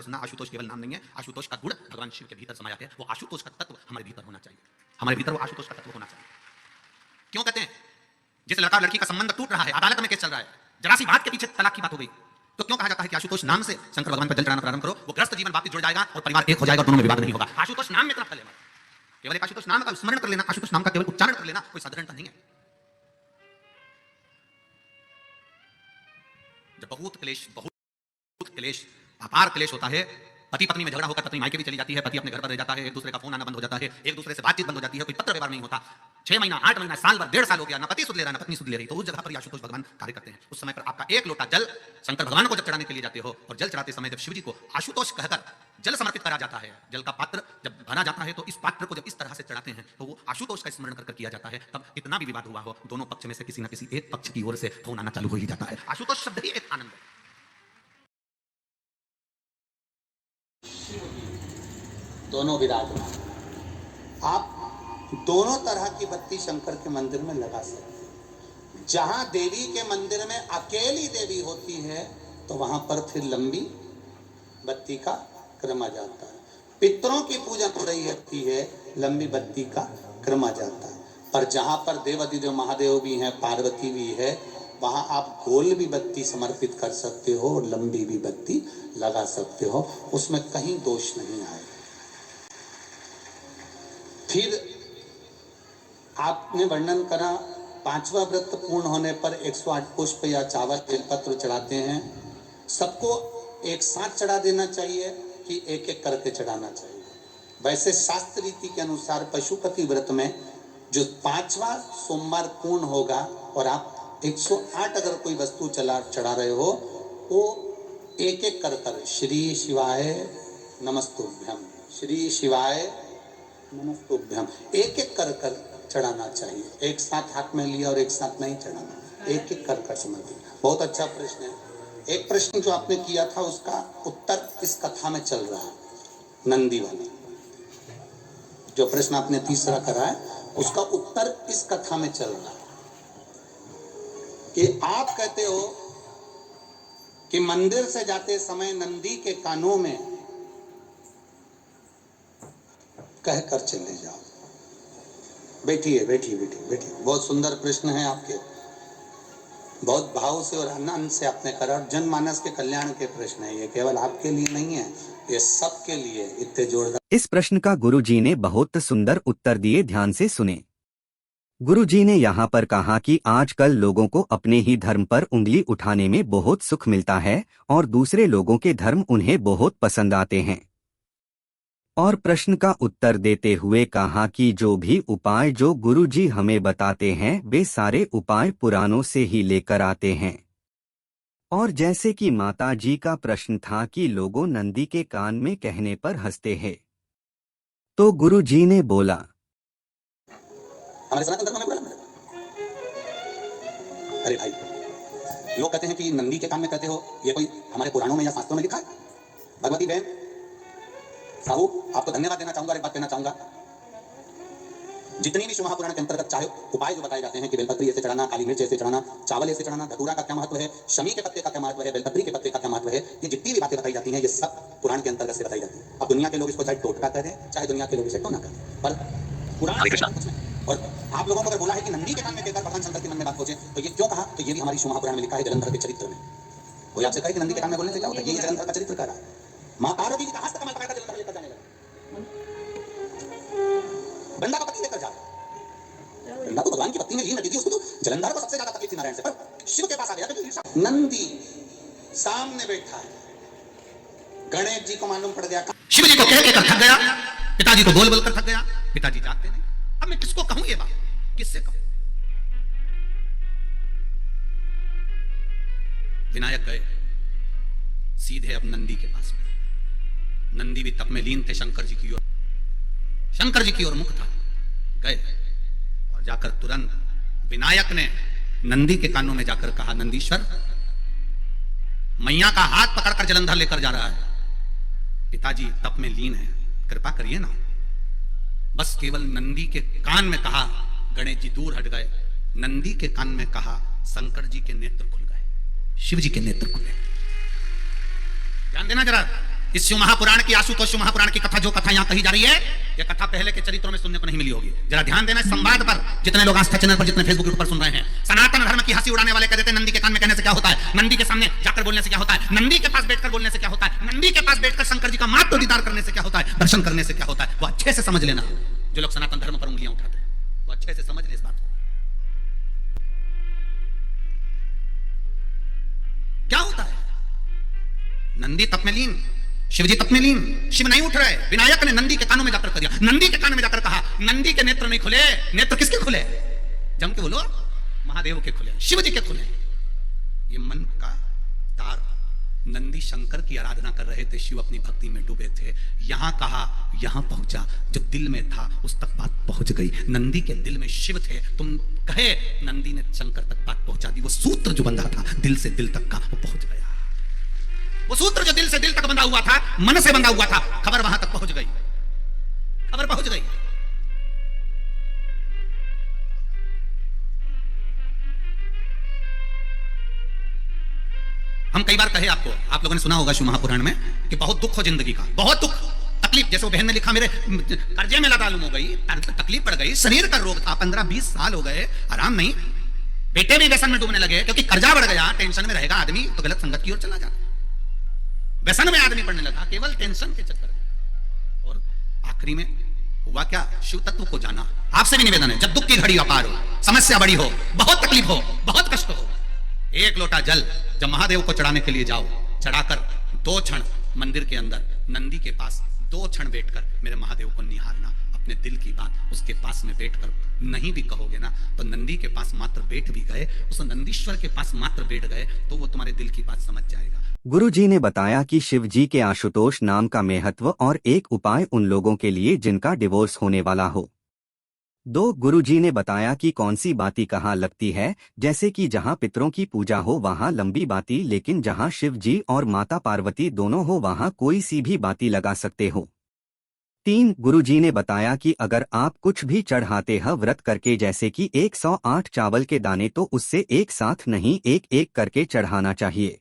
सुनना, आशुतोष केवल नाम नहीं है, आशुतोष का गुण भगवान शिव के भीतर समाया है। वो आशुतोष का तत्व हमारे भीतर होना चाहिए, हमारे भीतर वो आशुतोष का तत्व होना चाहिए। क्यों कहते हैं जिस लड़का लड़की का संबंध टूट रहा है, अदालत में केस चल रहा है, जरा सी बात के पीछे तलाक की बात हो गई, तो क्यों कहा जाता है कि आशुतोष नाम से शंकर भगवान पर जल चढ़ाना प्रारंभ करो, वो ग्रस्त जीवन वापस जुड़ जाएगा और परिवार एक हो जाएगा और दोनों में विवाद नहीं होगा। आशुतोष नाम में इतना फल है, केवल एक आशुतोष नाम का स्मरण कर लेना, आशुतोष नाम का केवल उच्चारण कर लेना कोई साधारणता नहीं है। जब बहुत क्लेश अपार क्लेश होता है, पति पत्नी में झगड़ा होकर पत्नी मायके भी चली जाती है, पति अपने घर पर रह जाता है, एक दूसरे का फोन आना बंद हो जाता है, एक दूसरे से बातचीत बंद हो जाती है, कोई पत्र व्यवहार नहीं होता, 6 महीना 8 महीना साल भर 1.5 साल हो गया, ना पति सुध ले रहा ना पत्नी सुध ले रही, तो उस जगह पर आशुतोष भगवान कार्य करते हैं। उस समय पर आपका एक लोटा जल शंकर भगवान को जब चढ़ाने के लिए जाते हो और जल चढ़ाते समय जब शिव जी को आशुतोष कहकर जल समर्पित करा जाता है, जल का पात्र जब भरा जाता है, तो इस पात्र को जब इस तरह से चढ़ाते हैं तो वो आशुतोष का स्मरण कर किया जाता है। तब कितना भी विवाद हुआ हो, दोनों पक्ष में से किसी न किसी एक पक्ष की ओर से फोन आना चालू हो ही जाता है। आशुतोष शब्द ही एक आनंद है। दोनों विराजमान, आप दोनों तरह की बत्ती शंकर के मंदिर में लगा सकते हैं। जहां देवी के मंदिर में अकेली देवी होती है तो वहां पर फिर लंबी बत्ती का क्रम आ जाता है। पितरों की पूजन हो रही होती है, लंबी बत्ती का क्रम आ जाता है। पर जहां पर देवाधिदेव महादेव भी हैं, पार्वती भी है, वहां आप गोल भी बत्ती समर्पित कर सकते हो और लंबी भी बत्ती लगा सकते हो, उसमें कहीं दोष नहीं आए। फिर आपने वर्णन करा 5वां व्रत पूर्ण होने पर 108 पुष्प या चावल बेलपत्र चढ़ाते हैं। सबको एक साथ चढ़ा देना चाहिए कि एक एक करके चढ़ाना चाहिए? वैसे शास्त्र रीति के अनुसार पशुपति व्रत में जो 5वां सोमवार पूर्ण होगा और आप 108 अगर कोई वस्तु चढ़ा रहे हो, वो एक एक कर श्री शिवाय नमस्तुभ्यम, श्री शिवाय नमस्तुभ्यम, एक एक कर चढ़ाना चाहिए। एक साथ हाथ में लिया और एक साथ नहीं चढ़ाना, एक एक कर समझिए। बहुत अच्छा प्रश्न है। एक प्रश्न जो आपने किया था उसका उत्तर इस कथा में चल रहा है, नंदी वाला। जो प्रश्न आपने तीसरा करा है उसका उत्तर इस कथा में चल रहा है कि आप कहते हो कि मंदिर से जाते समय नंदी के कानों में कहकर चले जाओ। बैठिए बैठिए बैठिए बैठिए। बहुत सुंदर प्रश्न है आपके, बहुत भाव से और आनंद से आपने करा। जनमानस के कल्याण के प्रश्न है ये, केवल आपके लिए नहीं है, ये सबके लिए। इतने जोरदार इस प्रश्न का गुरुजी ने बहुत सुंदर उत्तर दिए, ध्यान से सुने। गुरुजी ने यहाँ पर कहा कि आजकल लोगों को अपने ही धर्म पर उंगली उठाने में बहुत सुख मिलता है और दूसरे लोगों के धर्म उन्हें बहुत पसंद आते हैं। और प्रश्न का उत्तर देते हुए कहा कि जो भी उपाय जो गुरुजी हमें बताते हैं वे सारे उपाय पुराणों से ही लेकर आते हैं। और जैसे कि माता जी का प्रश्न था कि लोगों नंदी के कान में कहने पर हंसते हैं, तो गुरुजी ने बोला, हमारे सनातन धर्म में बोला, अरे भाई लोग कहते हैं कि नंदी के कान में कहते हो, ये कोई हमारे पुराणों में या शास्त्रों में लिखा है? भगवती बहन साहू, आपको धन्यवाद देना चाहूंगा, एक बात कहना चाहूंगा। जितनी भी शिव महापुराण के अंतर्गत चाहे उपाय जो बताए जाते हैं कि बेलपत्री ऐसे चढ़ाना, काली मिर्च ऐसे चढ़ाना, चावल ऐसे चढ़ाना, धतूरा का क्या महत्व है, शमी के पत्ते का क्या महत्व है, बेलपत्री के पत्ते का क्या महत्व है, ये जितनी भी बातें बताई जाती हैं ये सब पुराण के अंतर्गत से बताई जाती है। अब दुनिया के लोग इसको चाहे टोटका कह दें, चाहे दुनिया के लोग इसे टोना कहें, पर पुराण और आप लोगों को अगर बोला है कि नंदी के कान में कहकर भगवान शंकर के मन में बात पहुंचे, तो ये क्यों कहा? तो ये भी हमारी शिव महापुराण में लिखा है, जलंधर के चरित्र में। कोई आपसे कहे कि नंदी के कान में बोलने से क्या होता है, ये जलंधर का चरित्र कह रहा है। मां पार्वती जी का हस्त कमल पकड़कर जलंधर लेकर जाने लगा, गंगा का पत्नी लेकर जा रहा है। गंगा तो भगवान की पत्नी में लीन रहती थी, उसको तो जलंधर को सबसे ज्यादा तकलीफ थी नारायण से, पर शिव के पास आ गया तो नंदी सामने बैठा है। गणेश जी को मालूम पड़ गया, शिव जी को कह के थक गया, पिताजी को बोल बोल कर थक गया, पिताजी जागते नहीं। अब मैं किसको कहूं ये बात, किससे कहूं? विनायक गए सीधे अब नंदी के पास में। नंदी भी तप में लीन थे, शंकर जी की ओर, शंकर जी की ओर मुख था। गए और जाकर तुरंत विनायक ने नंदी के कानों में जाकर कहा, नंदीश्वर, मैया का हाथ पकड़कर जलंधर लेकर जा रहा है, पिताजी तप में लीन है, कृपा करिए ना। बस केवल नंदी के कान में कहा, गणेश जी दूर हट गए। नंदी के कान में कहा, शंकर जी के नेत्र खुल गए, शिव जी के नेत्र खुले। ध्यान देना जरा, इस शिव महापुराण की, आशुतोष शिव महापुराण की कथा, जो कथा यहां कही जा रही है, यह कथा पहले के चरित्रों में सुनने को नहीं मिली होगी। जरा ध्यान देना इस संवाद पर, जितने लोग आस्था चैनल पर, जितने फेसबुक पर सुन रहे हैं। सनातन धर्म की हंसी उड़ाने वाले कहते हैं नंदी के कान में कहने से क्या होता है, नंदी के सामने जाकर बोलने से क्या होता है, नंदी के पास बैठकर बोलने से क्या होता है, नंदी के पास बैठकर शंकर जी का मात्र दीदार करने से क्या होता है, दर्शन करने से क्या होता है। वो अच्छे से समझ लेना, जो लोग सनातन धर्म पर उंगलियां उठाते हैं, वो अच्छे से समझ ले इस बात को। क्या होता है? नंदी तप में लीन, शिवजी तप में लीन, शिव नहीं उठ रहे। विनायक ने नंदी के कानों में जाकर कर दिया, नंदी के कान में जाकर कहा, नंदी के नेत्र नहीं खुले। नेत्र किसके खुले? जम के बोलो, महादेव के खुले, शिव जी के खुले। ये मन का तार, नंदी शंकर की आराधना कर रहे थे, शिव अपनी भक्ति में डूबे थे। यहां कहा, यहां पहुंचा, जो दिल में था उस तक बात पहुंच गई। नंदी के दिल में शिव थे, तुम कहे, नंदी ने शंकर तक बात पहुंचा दी। वो सूत्र जो बंधा था दिल से दिल तक का, वो पहुंच गया। वो सूत्र जो दिल से दिल तक बंधा हुआ था, मन से बंधा हुआ था, खबर वहां तक पहुंच गई, खबर पहुंच गई। हम कई बार कहे आपको, आप लोगों ने सुना होगा शिव महापुराण में कि बहुत दुख हो जिंदगी का, बहुत दुख, तकलीफ। जैसे वो बहन ने लिखा, मेरे कर्जे में लदालूम हो गई, तकलीफ पड़ गई, शरीर का रोग था, 15-20 साल हो गए, आराम नहीं, बेटे भी व्यसन में डूबने लगे, क्योंकि कर्जा बढ़ गया। टेंशन में रहेगा आदमी तो गलत संगत की ओर चला जाता, व्यसन में आदमी पड़ने लगा, केवल टेंशन के चक्कर में। और आखिरी में हुआ क्या? शिव तत्व को जाना। आपसे भी निवेदन है, जब दुख की घड़ी अपार हो, समस्या बड़ी हो, बहुत तकलीफ हो, बहुत कष्ट हो, एक लोटा जल जब महादेव को चढ़ाने के लिए जाओ, चढ़ाकर 2 क्षण मंदिर के अंदर नंदी के पास 2 क्षण बैठकर मेरे महादेव को निहारना। अपने दिल की बात उसके पास में बैठकर नहीं भी कहोगे ना, तो नंदी के पास मात्र बैठ भी गए, उस नंदीश्वर के पास मात्र बैठ गए, तो वो तुम्हारे दिल की बात समझ जाएगा। गुरुजी ने बताया कि शिव जी के आशुतोष नाम का महत्व और एक उपाय उन लोगों के लिए जिनका डिवोर्स होने वाला हो। 2, गुरुजी ने बताया कि कौन सी बाती कहाँ लगती है, जैसे कि जहाँ पितरों की पूजा हो वहाँ लंबी बाती, लेकिन जहाँ शिव जी और माता पार्वती दोनों हो वहाँ कोई सी भी बाती लगा सकते हो। 3, गुरुजी ने बताया कि अगर आप कुछ भी चढ़ाते हैं व्रत करके, जैसे कि 108 चावल के दाने, तो उससे एक साथ नहीं, एक एक करके चढ़ाना चाहिए।